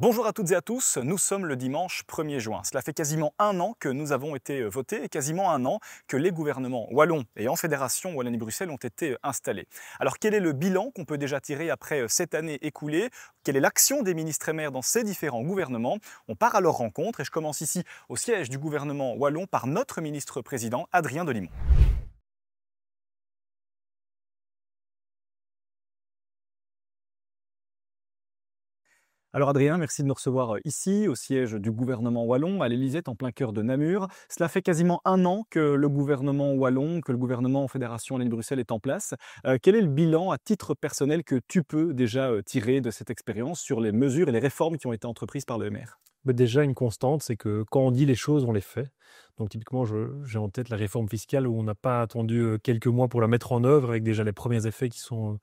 Bonjour à toutes et à tous, nous sommes le dimanche 1er juin. Cela fait quasiment un an que nous avons été votés et quasiment un an que les gouvernements wallons et en fédération Wallonie-Bruxelles ont été installés. Alors quel est le bilan qu'on peut déjà tirer après cette année écoulée? Quelle est l'action des ministres et maires dans ces différents gouvernements? On part à leur rencontre et je commence ici au siège du gouvernement wallon par notre ministre-président Adrien Delimon. Alors Adrien, merci de nous recevoir ici, au siège du gouvernement wallon, à l'Élysée, en plein cœur de Namur. Cela fait quasiment un an que le gouvernement wallon, que le gouvernement en fédération Wallonie-Bruxelles est en place. Quel est le bilan à titre personnel que tu peux déjà tirer de cette expérience sur les mesures et les réformes qui ont été entreprises par le maire? Déjà, une constante, c'est que quand on dit les choses, on les fait. Donc typiquement, j'ai en tête la réforme fiscale où on n'a pas attendu quelques mois pour la mettre en œuvre, avec déjà les premiers effets qui sont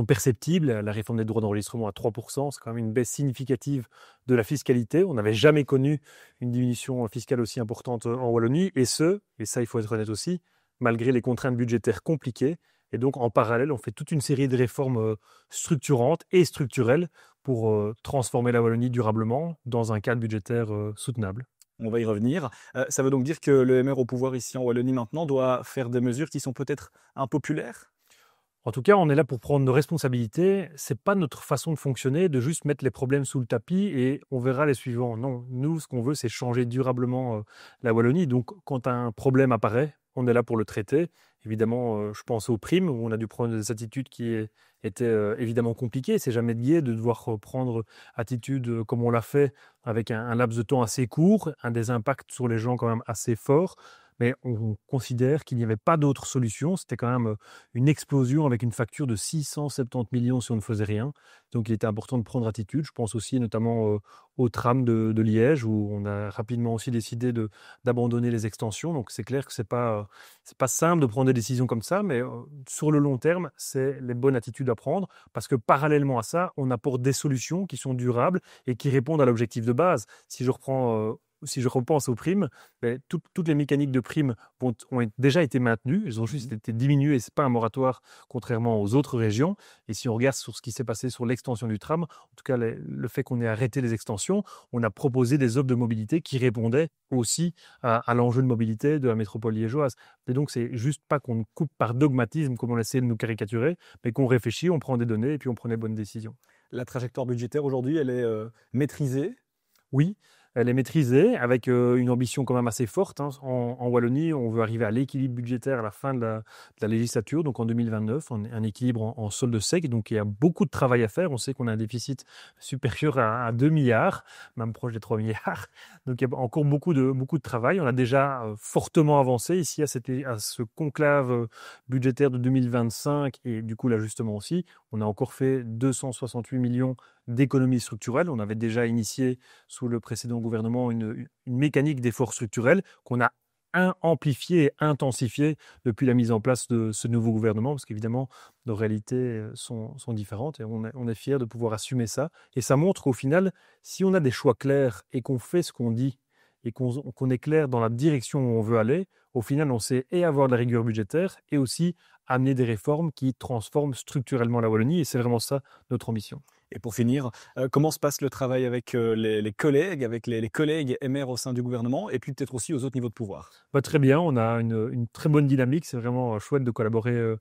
perceptibles. La réforme des droits d'enregistrement à 3%, c'est quand même une baisse significative de la fiscalité. On n'avait jamais connu une diminution fiscale aussi importante en Wallonie, et ça, il faut être honnête aussi, malgré les contraintes budgétaires compliquées. Et donc, en parallèle, on fait toute une série de réformes structurantes et structurelles pour transformer la Wallonie durablement dans un cadre budgétaire soutenable. On va y revenir. Ça veut donc dire que le MR au pouvoir ici en Wallonie maintenant doit faire des mesures qui sont peut-être impopulaires? En tout cas, on est là pour prendre nos responsabilités. C'est pas notre façon de fonctionner de juste mettre les problèmes sous le tapis et on verra les suivants. Non, nous, ce qu'on veut, c'est changer durablement la Wallonie. Donc, quand un problème apparaît, on est là pour le traiter. Évidemment, je pense aux primes, où on a dû prendre des attitudes qui étaient évidemment compliquées. C'est jamais de gai de devoir prendre attitude comme on l'a fait, avec un laps de temps assez court, un des impacts sur les gens quand même assez fort. Mais on considère qu'il n'y avait pas d'autre solution. C'était quand même une explosion avec une facture de 670 millions si on ne faisait rien. Donc il était important de prendre attitude. Je pense aussi notamment au tram de Liège, où on a rapidement aussi décidé d'abandonner les extensions. Donc c'est clair que c'est pas simple de prendre des décisions comme ça, mais sur le long terme, c'est les bonnes attitudes à prendre, parce que parallèlement à ça, on apporte des solutions qui sont durables et qui répondent à l'objectif de base. Si je repense aux primes, toutes les mécaniques de primes ont déjà été maintenues, elles ont juste été diminuées, ce n'est pas un moratoire contrairement aux autres régions. Et si on regarde sur ce qui s'est passé sur l'extension du tram, en tout cas le fait qu'on ait arrêté les extensions, on a proposé des offres de mobilité qui répondaient aussi à l'enjeu de mobilité de la métropole liégeoise. Et donc c'est juste pas qu'on coupe par dogmatisme comme on essaie de nous caricaturer, mais qu'on réfléchit, on prend des données et puis on prend les bonnes décisions. La trajectoire budgétaire aujourd'hui, elle est maîtrisée? Oui, elle est maîtrisée avec une ambition quand même assez forte, hein. En Wallonie, on veut arriver à l'équilibre budgétaire à la fin de la législature, donc en 2029, un équilibre en solde sec. Donc il y a beaucoup de travail à faire. On sait qu'on a un déficit supérieur à 2 milliards, même proche des 3 milliards. Donc il y a encore beaucoup de travail. On a déjà fortement avancé ici à ce conclave budgétaire de 2025 et du coup l'ajustement aussi. On a encore fait 268 millions d'économies structurelles. On avait déjà initié sous le précédent gouvernement une mécanique d'efforts structurels qu'on a amplifié et intensifié depuis la mise en place de ce nouveau gouvernement, parce qu'évidemment, nos réalités sont différentes et on est fiers de pouvoir assumer ça. Et ça montre qu'au final, si on a des choix clairs et qu'on fait ce qu'on dit et qu'on est clair dans la direction où on veut aller, au final, on sait et avoir de la rigueur budgétaire et aussi amener des réformes qui transforment structurellement la Wallonie. Et c'est vraiment ça notre ambition. Et pour finir, comment se passe le travail avec les collègues, avec les collègues MR au sein du gouvernement et puis peut-être aussi aux autres niveaux de pouvoir? Très bien, on a une très bonne dynamique. C'est vraiment chouette de collaborer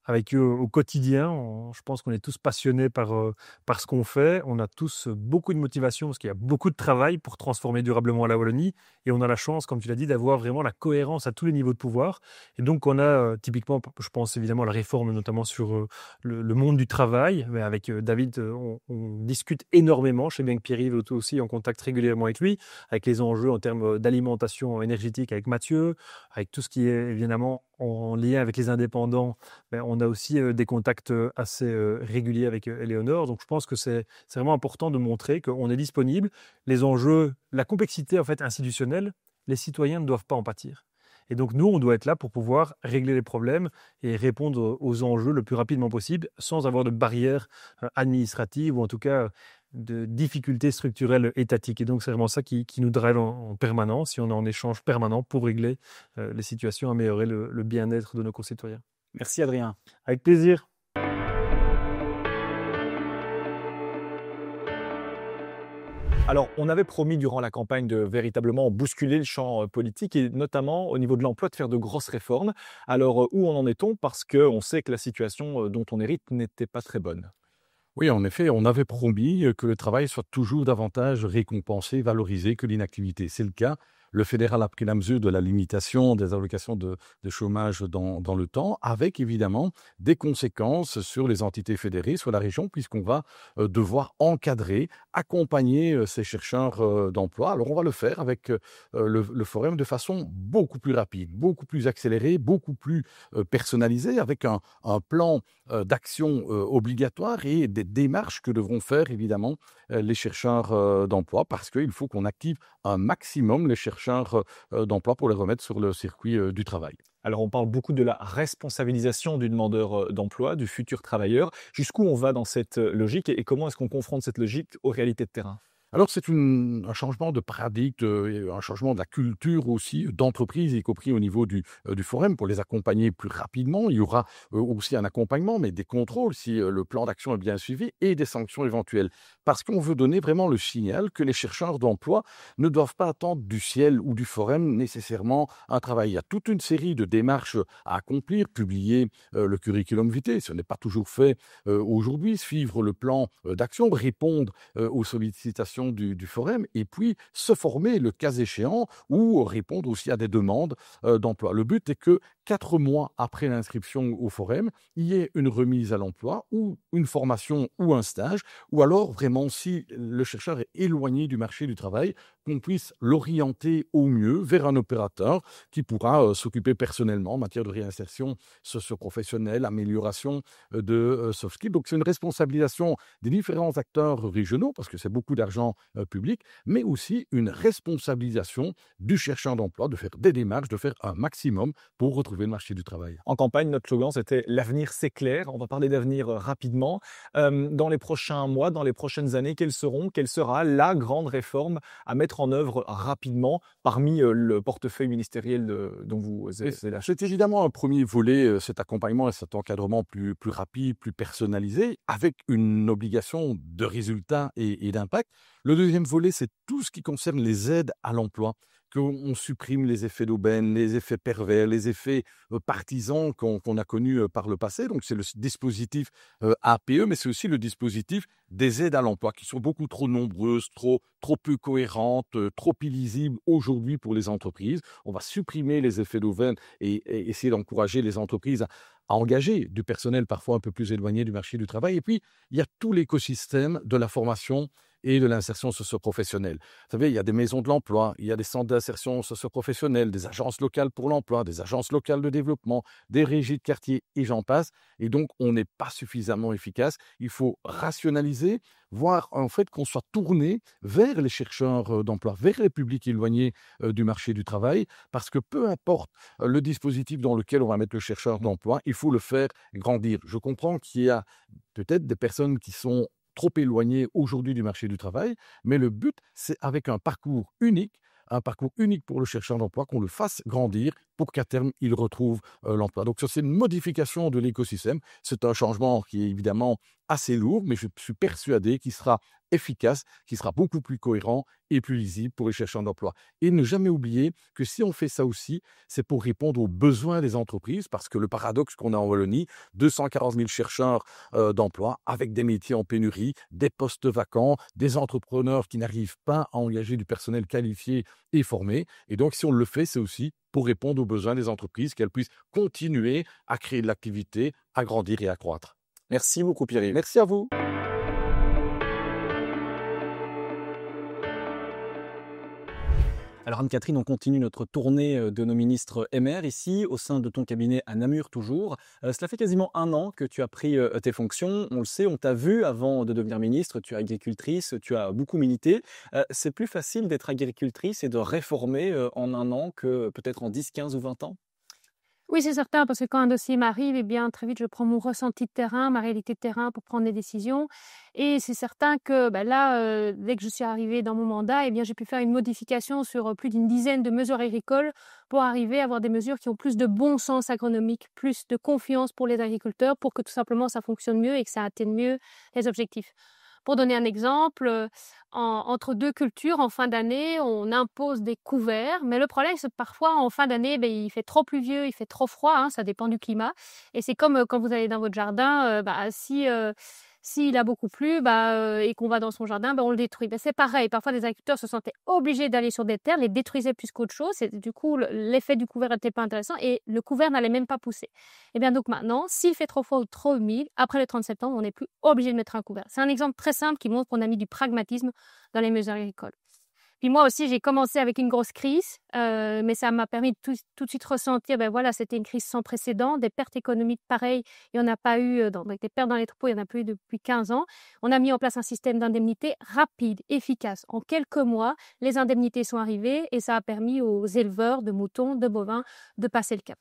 avec eux au quotidien. Je pense qu'on est tous passionnés par ce qu'on fait. On a tous beaucoup de motivation parce qu'il y a beaucoup de travail pour transformer durablement la Wallonie. Et on a la chance, comme tu l'as dit, d'avoir vraiment la cohérence à tous les niveaux de pouvoir. Et donc, on a typiquement, je pense évidemment à la réforme, notamment sur le monde du travail. Mais avec David, on discute énormément. Je sais bien que Pierre-Yves est aussi en contact régulièrement avec lui, avec les enjeux en termes d'alimentation énergétique avec Mathieu, avec tout ce qui est évidemment en lien avec les indépendants. On a aussi des contacts assez réguliers avec Éléonore. Donc je pense que c'est vraiment important de montrer qu'on est disponible. Les enjeux, la complexité en fait institutionnelle, les citoyens ne doivent pas en pâtir. Et donc nous, on doit être là pour pouvoir régler les problèmes et répondre aux enjeux le plus rapidement possible sans avoir de barrières administratives ou en tout cas de difficultés structurelles étatiques. Et donc c'est vraiment ça qui nous drive en permanence, si on est en échange permanent pour régler les situations, améliorer le bien-être de nos concitoyens. Merci Adrien. Avec plaisir. Alors, on avait promis durant la campagne de véritablement bousculer le champ politique et notamment au niveau de l'emploi de faire de grosses réformes. Alors, où en est-on? Parce qu'on sait que la situation dont on hérite n'était pas très bonne. Oui, en effet, on avait promis que le travail soit toujours davantage récompensé, valorisé que l'inactivité. C'est le cas. Le fédéral a pris la mesure de la limitation des allocations de chômage dans le temps, avec évidemment des conséquences sur les entités fédérées, sur la région, puisqu'on va devoir encadrer, accompagner ces chercheurs d'emploi. Alors on va le faire avec le forum de façon beaucoup plus rapide, beaucoup plus accélérée, beaucoup plus personnalisée, avec un plan d'action obligatoire et des démarches que devront faire évidemment les chercheurs d'emploi, parce qu'il faut qu'on active un maximum les chercheurs d'emploi pour les remettre sur le circuit du travail. Alors, on parle beaucoup de la responsabilisation du demandeur d'emploi, du futur travailleur. Jusqu'où on va dans cette logique et comment est-ce qu'on confronte cette logique aux réalités de terrain? Alors c'est un changement de paradigme, et un changement de la culture aussi d'entreprise, y compris au niveau du forum, pour les accompagner plus rapidement. Il y aura aussi un accompagnement, mais des contrôles si le plan d'action est bien suivi et des sanctions éventuelles. Parce qu'on veut donner vraiment le signal que les chercheurs d'emploi ne doivent pas attendre du ciel ou du forum nécessairement un travail. Il y a toute une série de démarches à accomplir, publier le curriculum vitae, ce n'est pas toujours fait aujourd'hui, suivre le plan d'action, répondre aux sollicitations du forum et puis se former le cas échéant ou répondre aussi à des demandes d'emploi. Le but est que 4 mois après l'inscription au forum, il y ait une remise à l'emploi ou une formation ou un stage, ou alors vraiment si le chercheur est éloigné du marché du travail, qu'on puisse l'orienter au mieux vers un opérateur qui pourra s'occuper personnellement en matière de réinsertion socio-professionnelle, amélioration de soft skills. Donc c'est une responsabilisation des différents acteurs régionaux, parce que c'est beaucoup d'argent public, mais aussi une responsabilisation du chercheur d'emploi de faire des démarches, de faire un maximum pour retrouver le marché du travail. En campagne, notre slogan, c'était «L'avenir, c'est clair». On va parler d'avenir rapidement. Dans les prochains mois, dans les prochaines années, quelle sera la grande réforme à mettre en œuvre rapidement parmi le portefeuille ministériel dont vous avez la C'est évidemment un premier volet, cet accompagnement et cet encadrement plus rapide, plus personnalisé, avec une obligation de résultat et d'impact. Le deuxième volet, c'est tout ce qui concerne les aides à l'emploi, qu'on supprime les effets d'aubaine, les effets pervers, les effets partisans qu'on a connus par le passé. Donc c'est le dispositif APE, mais c'est aussi le dispositif des aides à l'emploi, qui sont beaucoup trop nombreuses, trop peu cohérentes, trop illisibles aujourd'hui pour les entreprises. On va supprimer les effets d'aubaine et essayer d'encourager les entreprises à engager du personnel parfois un peu plus éloigné du marché du travail. Et puis, il y a tout l'écosystème de la formation et de l'insertion socio-professionnelle. Vous savez, il y a des maisons de l'emploi, il y a des centres d'insertion socio-professionnelle, des agences locales pour l'emploi, des agences locales de développement, des régies de quartier et j'en passe. Et donc, on n'est pas suffisamment efficace. Il faut rationaliser, voir en fait qu'on soit tourné vers les chercheurs d'emploi, vers les publics éloignés du marché du travail, parce que peu importe le dispositif dans lequel on va mettre le chercheur d'emploi, il faut le faire grandir. Je comprends qu'il y a peut-être des personnes qui sont trop éloignées aujourd'hui du marché du travail, mais le but, c'est avec un parcours unique pour le chercheur d'emploi, qu'on le fasse grandir pour qu'à terme, il retrouve l'emploi. Donc ça, c'est une modification de l'écosystème. C'est un changement qui est évidemment assez lourd, mais je suis persuadé qu'il sera efficace, qu'il sera beaucoup plus cohérent et plus lisible pour les chercheurs d'emploi. Et ne jamais oublier que si on fait ça aussi, c'est pour répondre aux besoins des entreprises, parce que le paradoxe qu'on a en Wallonie, 240 000 chercheurs d'emploi avec des métiers en pénurie, des postes vacants, des entrepreneurs qui n'arrivent pas à engager du personnel qualifié et formé. Et donc, si on le fait, c'est aussi pour répondre aux besoins des entreprises, qu'elles puissent continuer à créer de l'activité, à grandir et à croître. Merci beaucoup, Pierre. Merci à vous. Alors Anne-Catherine, on continue notre tournée de nos ministres MR ici, au sein de ton cabinet à Namur toujours. Cela fait quasiment un an que tu as pris tes fonctions. On le sait, on t'a vu avant de devenir ministre, tu es agricultrice, tu as beaucoup milité. C'est plus facile d'être agricultrice et de réformer en un an que peut-être en 10, 15 ou 20 ans? Oui, c'est certain, parce que quand un dossier m'arrive, eh bien, très vite, je prends mon ressenti de terrain, ma réalité de terrain pour prendre des décisions. Et c'est certain que là, dès que je suis arrivée dans mon mandat, eh bien, j'ai pu faire une modification sur plus d'une dizaine de mesures agricoles pour arriver à avoir des mesures qui ont plus de bon sens agronomique, plus de confiance pour les agriculteurs, pour que tout simplement ça fonctionne mieux et que ça atteigne mieux les objectifs. Pour donner un exemple, entre 2 cultures, en fin d'année, on impose des couverts, mais le problème, c'est que parfois, en fin d'année, il fait trop pluvieux, il fait trop froid, hein, ça dépend du climat et c'est comme, quand vous allez dans votre jardin, s'il a beaucoup plu, et qu'on va dans son jardin, on le détruit. C'est pareil, parfois les agriculteurs se sentaient obligés d'aller sur des terres, les détruisaient plus qu'autre chose et du coup, l'effet du couvert n'était pas intéressant et le couvert n'allait même pas pousser. Et bien donc maintenant, s'il fait trop froid ou trop humide, après le 30 septembre, on n'est plus obligé de mettre un couvert. C'est un exemple très simple qui montre qu'on a mis du pragmatisme dans les mesures agricoles. Puis moi aussi, j'ai commencé avec une grosse crise, mais ça m'a permis de tout de suite ressentir, c'était une crise sans précédent, des pertes économiques pareilles, il n'y en a pas eu, avec des pertes dans les troupeaux, il n'y en a pas eu depuis 15 ans. On a mis en place un système d'indemnité rapide, efficace. En quelques mois, les indemnités sont arrivées et ça a permis aux éleveurs de moutons, de bovins, de passer le cap.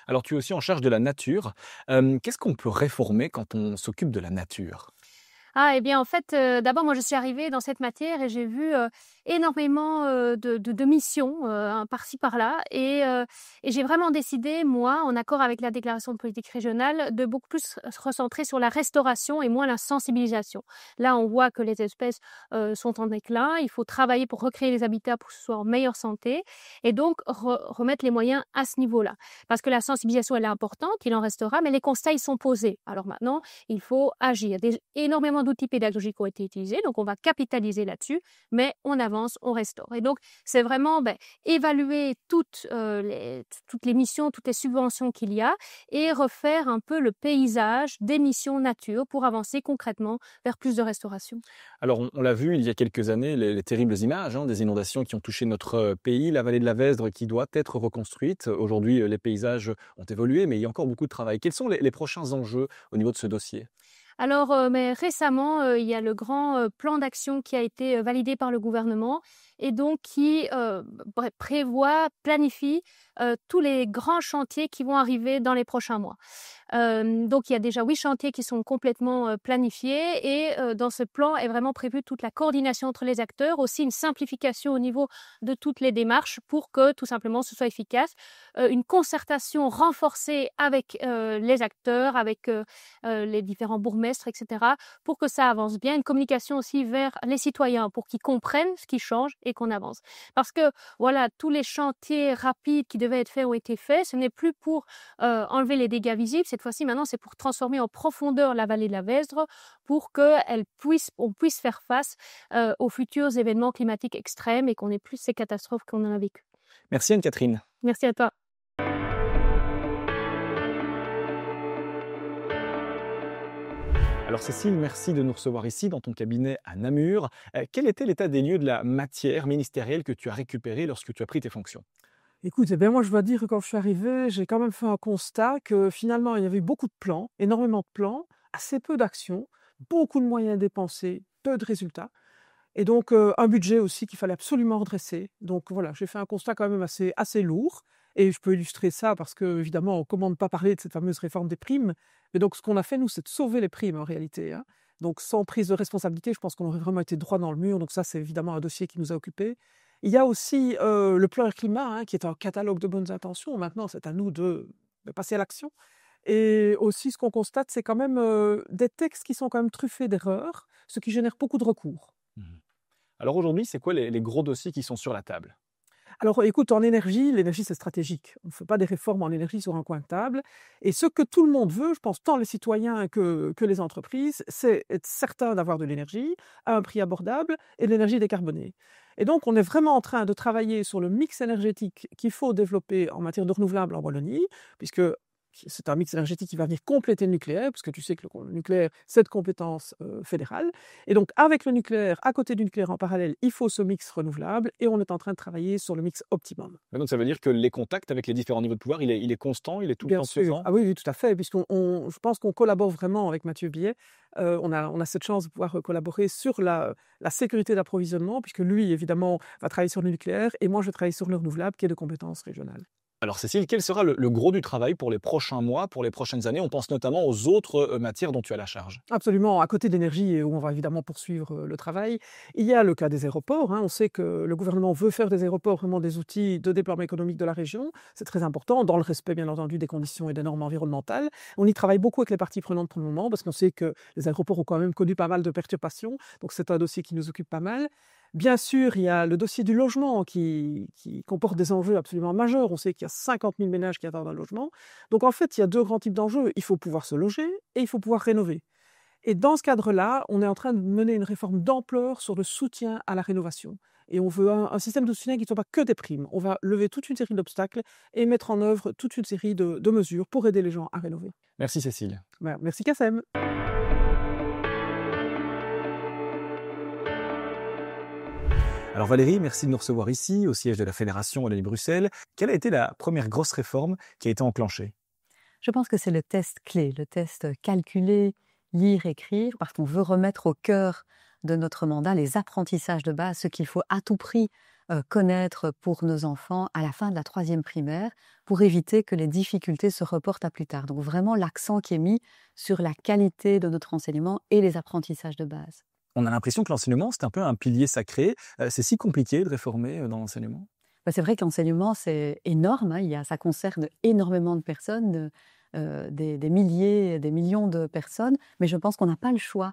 Alors tu es aussi en charge de la nature. Qu'est-ce qu'on peut réformer quand on s'occupe de la nature? Ah et bien, en fait, d'abord, moi, je suis arrivée dans cette matière et j'ai vu, énormément, de missions, par-ci par-là et j'ai vraiment décidé, moi, en accord avec la déclaration de politique régionale, de beaucoup plus se recentrer sur la restauration et moins la sensibilisation. Là, on voit que les espèces, sont en déclin. Il faut travailler pour recréer les habitats pour que ce soit en meilleure santé et donc remettre les moyens à ce niveau-là. Parce que la sensibilisation, elle est importante, il en restera, mais les constats, ils sont posés. Alors maintenant, il faut agir. Énormément d'outils pédagogiques ont été utilisés, donc on va capitaliser là-dessus, mais on avance, on restaure. Et donc, c'est vraiment évaluer toutes les missions, toutes les subventions qu'il y a et refaire un peu le paysage des missions nature pour avancer concrètement vers plus de restauration. Alors on l'a vu il y a quelques années, les terribles images des inondations qui ont touché notre pays, la vallée de la Vesdre qui doit être reconstruite. Aujourd'hui, les paysages ont évolué, mais il y a encore beaucoup de travail. Quels sont les prochains enjeux au niveau de ce dossier? Alors, mais récemment, il y a le grand, plan d'action qui a été, validé par le gouvernement et donc qui, prévoit, planifie, tous les grands chantiers qui vont arriver dans les prochains mois. Donc il y a déjà 8 chantiers qui sont complètement, planifiés et dans ce plan est vraiment prévue toute la coordination entre les acteurs, aussi une simplification au niveau de toutes les démarches pour que tout simplement ce soit efficace. Une concertation renforcée avec, les acteurs, avec, les différents bourgmestres et cetera, pour que ça avance bien. Une communication aussi vers les citoyens pour qu'ils comprennent ce qui change et qu'on avance. Parce que voilà, tous les chantiers rapides qui devaient être faits ont été faits. Ce n'est plus pour, enlever les dégâts visibles. Cette fois-ci, maintenant, c'est pour transformer en profondeur la vallée de la Vesdre pour on puisse faire face, aux futurs événements climatiques extrêmes et qu'on n'ait plus ces catastrophes qu'on en a vécues. Merci Anne-Catherine. Merci à toi. Alors Cécile, merci de nous recevoir ici dans ton cabinet à Namur. Quel était l'état des lieux de la matière ministérielle que tu as récupérée lorsque tu as pris tes fonctions? Écoute, moi je dois dire que quand je suis arrivée, j'ai quand même fait un constat que finalement il y avait beaucoup de plans, énormément de plans, assez peu d'actions, beaucoup de moyens dépensés, peu de résultats. Et donc un budget aussi qu'il fallait absolument redresser. Donc voilà, j'ai fait un constat quand même assez lourd. Et je peux illustrer ça parce que évidemment, comment ne pas parler de cette fameuse réforme des primes. Mais donc ce qu'on a fait, nous, c'est de sauver les primes en réalité, hein. Donc sans prise de responsabilité, je pense qu'on aurait vraiment été droit dans le mur. Donc ça, c'est évidemment un dossier qui nous a occupés. Il y a aussi le plan climat, hein, qui est un catalogue de bonnes intentions. Maintenant, c'est à nous de passer à l'action. Et aussi, ce qu'on constate, c'est quand même des textes qui sont quand même truffés d'erreurs, ce qui génère beaucoup de recours. Alors aujourd'hui, c'est quoi les gros dossiers qui sont sur la table? Alors écoute, en énergie, l'énergie c'est stratégique. On ne fait pas des réformes en énergie sur un coin de table. Et ce que tout le monde veut, je pense tant les citoyens que les entreprises, c'est être certain d'avoir de l'énergie à un prix abordable et de l'énergie décarbonée. Et donc on est vraiment en train de travailler sur le mix énergétique qu'il faut développer en matière de renouvelables en Wallonie, puisque c'est un mix énergétique qui va venir compléter le nucléaire, parce que tu sais que le nucléaire, c'est de compétence fédérale. Et donc, avec le nucléaire, à côté du nucléaire en parallèle, il faut ce mix renouvelable, et on est en train de travailler sur le mix optimum. Donc ça veut dire que les contacts avec les différents niveaux de pouvoir, il est constant, il est tout le temps présent? Ah oui, tout à fait, je pense qu'on collabore vraiment avec Mathieu Billet. On a cette chance de pouvoir collaborer sur la sécurité d'approvisionnement, puisque lui, évidemment, va travailler sur le nucléaire, et moi, je travaille sur le renouvelable, qui est de compétence régionale. Alors Cécile, quel sera le gros du travail pour les prochains mois, pour les prochaines années? On pense notamment aux autres matières dont tu as la charge. Absolument. À côté de l'énergie, et où on va évidemment poursuivre le travail, il y a le cas des aéroports. On sait que le gouvernement veut faire des aéroports vraiment des outils de développement économique de la région. C'est très important, dans le respect, bien entendu, des conditions et des normes environnementales. On y travaille beaucoup avec les parties prenantes pour le moment, parce qu'on sait que les aéroports ont quand même connu pas mal de perturbations. Donc c'est un dossier qui nous occupe pas mal. Bien sûr, il y a le dossier du logement qui comporte des enjeux absolument majeurs. On sait qu'il y a 50 000 ménages qui attendent un logement. Donc en fait, il y a deux grands types d'enjeux. Il faut pouvoir se loger et il faut pouvoir rénover. Et dans ce cadre-là, on est en train de mener une réforme d'ampleur sur le soutien à la rénovation. Et on veut un système de soutien qui ne soit pas que des primes. On va lever toute une série d'obstacles et mettre en œuvre toute une série de mesures pour aider les gens à rénover. Merci Cécile. Merci Kassem. Alors Valérie, merci de nous recevoir ici, au siège de la Fédération Wallonie-Bruxelles. Quelle a été la première grosse réforme qui a été enclenchée? Je pense que c'est le test clé, le test calculer, lire, écrire, parce qu'on veut remettre au cœur de notre mandat les apprentissages de base, ce qu'il faut à tout prix connaître pour nos enfants à la fin de la 3e primaire, pour éviter que les difficultés se reportent à plus tard. Donc vraiment l'accent qui est mis sur la qualité de notre enseignement et les apprentissages de base. On a l'impression que l'enseignement, c'est un peu un pilier sacré. C'est si compliqué de réformer dans l'enseignement? C'est vrai que l'enseignement, c'est énorme. Ça concerne énormément de personnes, des milliers, des millions de personnes. Mais je pense qu'on n'a pas le choix.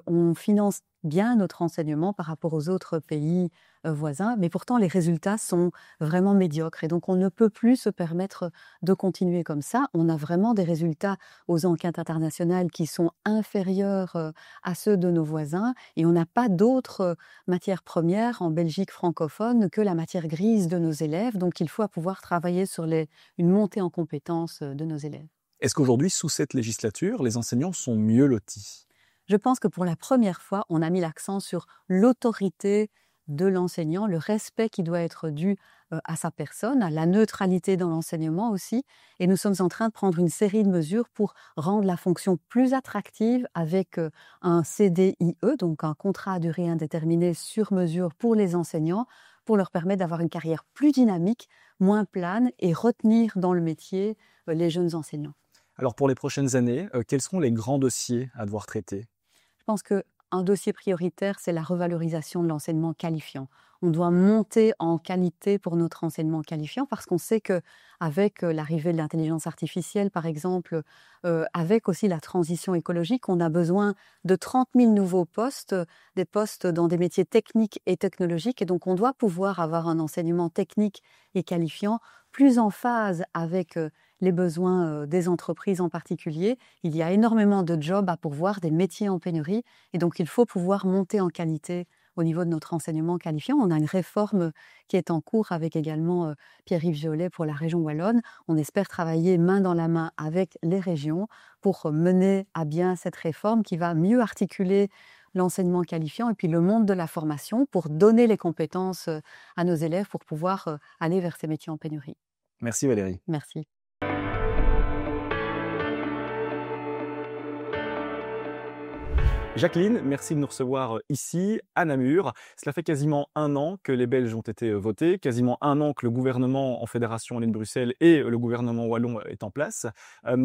On finance bien notre enseignement par rapport aux autres pays voisins. Mais pourtant, les résultats sont vraiment médiocres. Et donc, on ne peut plus se permettre de continuer comme ça. On a vraiment des résultats aux enquêtes internationales qui sont inférieurs à ceux de nos voisins. Et on n'a pas d'autres matières premières en Belgique francophone que la matière grise de nos élèves. Donc, il faut pouvoir travailler sur une montée en compétences de nos élèves. Est-ce qu'aujourd'hui, sous cette législature, les enseignants sont mieux lotis? Je pense que pour la première fois, on a mis l'accent sur l'autorité de l'enseignant, le respect qui doit être dû à sa personne, à la neutralité dans l'enseignement aussi. Et nous sommes en train de prendre une série de mesures pour rendre la fonction plus attractive avec un CDIE, donc un contrat à durée indéterminée sur mesure pour les enseignants, pour leur permettre d'avoir une carrière plus dynamique, moins plane et retenir dans le métier les jeunes enseignants. Alors pour les prochaines années, quels seront les grands dossiers à devoir traiter? Je pense qu'un dossier prioritaire, c'est la revalorisation de l'enseignement qualifiant. On doit monter en qualité pour notre enseignement qualifiant parce qu'on sait qu'avec l'arrivée de l'intelligence artificielle, par exemple, avec aussi la transition écologique, on a besoin de 30 000 nouveaux postes, des postes dans des métiers techniques et technologiques. Et donc, on doit pouvoir avoir un enseignement technique et qualifiant plus en phase avec les besoins des entreprises en particulier. Il y a énormément de jobs à pourvoir, des métiers en pénurie. Et donc, il faut pouvoir monter en qualité au niveau de notre enseignement qualifiant. On a une réforme qui est en cours avec également Pierre-Yves Violet pour la région wallonne. On espère travailler main dans la main avec les régions pour mener à bien cette réforme qui va mieux articuler l'enseignement qualifiant et puis le monde de la formation pour donner les compétences à nos élèves pour pouvoir aller vers ces métiers en pénurie. Merci Valérie. Merci. Jacqueline, merci de nous recevoir ici, à Namur. Cela fait quasiment 1 an que les Belges ont été votés, quasiment 1 an que le gouvernement en Fédération Wallonie-Bruxelles et le gouvernement wallon est en place.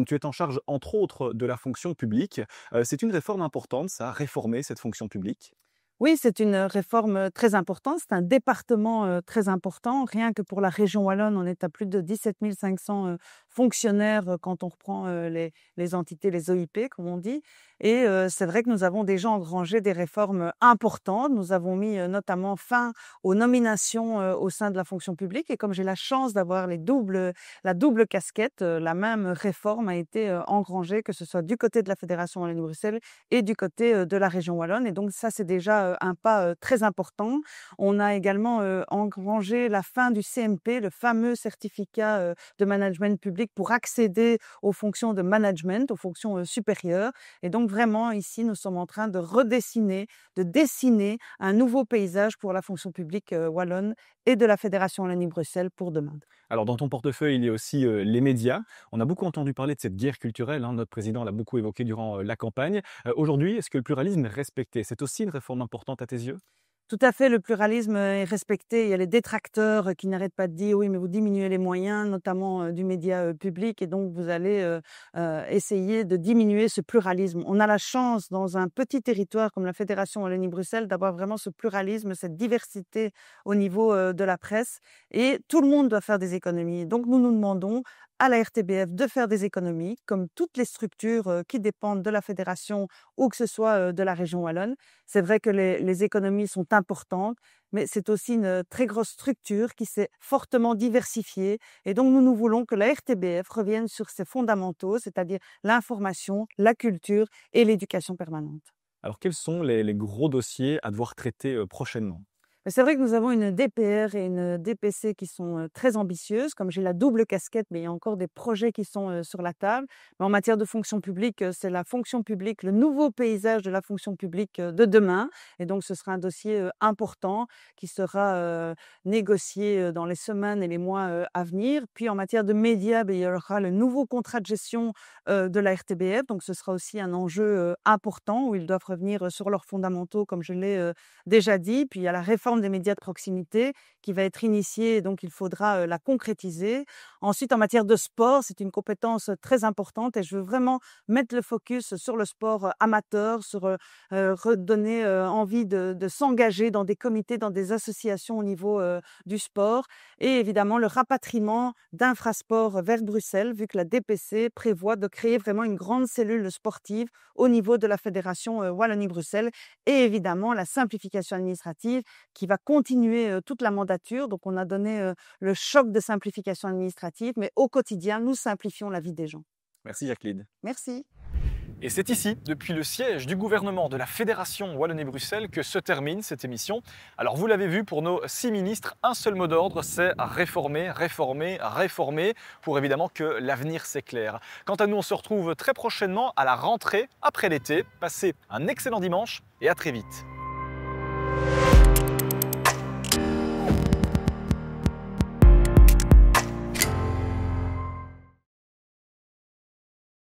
Tu es en charge, entre autres, de la fonction publique. C'est une réforme importante, ça, réformer cette fonction publique? Oui, c'est une réforme très importante. C'est un département très important. Rien que pour la région wallonne, on est à plus de 17 500 fonctionnaires quand on reprend les entités, les OIP, comme on dit. Et c'est vrai que nous avons déjà engrangé des réformes importantes. Nous avons mis notamment fin aux nominations au sein de la fonction publique. Et comme j'ai la chance d'avoir la double casquette, la même réforme a été engrangée, que ce soit du côté de la Fédération Wallonie-Bruxelles et du côté de la région wallonne. Et donc ça, c'est déjà un pas très important. On a également engrangé la fin du CMP, le fameux certificat de management public pour accéder aux fonctions de management, aux fonctions supérieures. Et donc vraiment, ici, nous sommes en train de dessiner un nouveau paysage pour la fonction publique wallonne et de la Fédération Wallonie-Bruxelles pour demain. Alors dans ton portefeuille, il y a aussi les médias. On a beaucoup entendu parler de cette guerre culturelle, notre président l'a beaucoup évoqué durant la campagne. Aujourd'hui, est-ce que le pluralisme est respecté? C'est aussi une réforme importante à tes yeux? tout à fait, le pluralisme est respecté. Il y a les détracteurs qui n'arrêtent pas de dire oui, mais vous diminuez les moyens, notamment du média public, et donc vous allez essayer de diminuer ce pluralisme. On a la chance, dans un petit territoire comme la Fédération Wallonie-Bruxelles, d'avoir vraiment ce pluralisme, cette diversité au niveau de la presse, et tout le monde doit faire des économies. Donc nous nous demandons à la RTBF de faire des économies, comme toutes les structures qui dépendent de la fédération ou que ce soit de la région wallonne. C'est vrai que les économies sont importantes, mais c'est aussi une très grosse structure qui s'est fortement diversifiée. Et donc, nous voulons que la RTBF revienne sur ses fondamentaux, c'est-à-dire l'information, la culture et l'éducation permanente. Alors quels sont les gros dossiers à devoir traiter prochainement? Mais c'est vrai que nous avons une DPR et une DPC qui sont très ambitieuses. Comme j'ai la double casquette, mais il y a encore des projets qui sont sur la table. Mais en matière de fonction publique, c'est la fonction publique, le nouveau paysage de la fonction publique de demain. Et donc, ce sera un dossier important qui sera négocié dans les semaines et les mois à venir. Puis, en matière de médias, il y aura le nouveau contrat de gestion de la RTBF. Donc, ce sera aussi un enjeu important où ils doivent revenir sur leurs fondamentaux, comme je l'ai déjà dit. Puis, il y a la réforme des médias de proximité qui va être initiée, donc il faudra la concrétiser. Ensuite, en matière de sport, c'est une compétence très importante et je veux vraiment mettre le focus sur le sport amateur, sur redonner envie de s'engager dans des comités, dans des associations au niveau du sport, et évidemment le rapatriement d'Infrasport vers Bruxelles, vu que la DPC prévoit de créer vraiment une grande cellule sportive au niveau de la Fédération Wallonie-Bruxelles, et évidemment la simplification administrative qui va continuer toute la mandature. Donc, on a donné le choc de simplification administrative, mais au quotidien, nous simplifions la vie des gens. Merci Jacqueline. Merci. Et c'est ici, depuis le siège du gouvernement de la Fédération Wallonie-Bruxelles, que se termine cette émission. Alors vous l'avez vu, pour nos 6 ministres, un seul mot d'ordre, c'est réformer, réformer, réformer, pour évidemment que l'avenir s'éclaire. Quant à nous, on se retrouve très prochainement à la rentrée, après l'été. Passez un excellent dimanche et à très vite.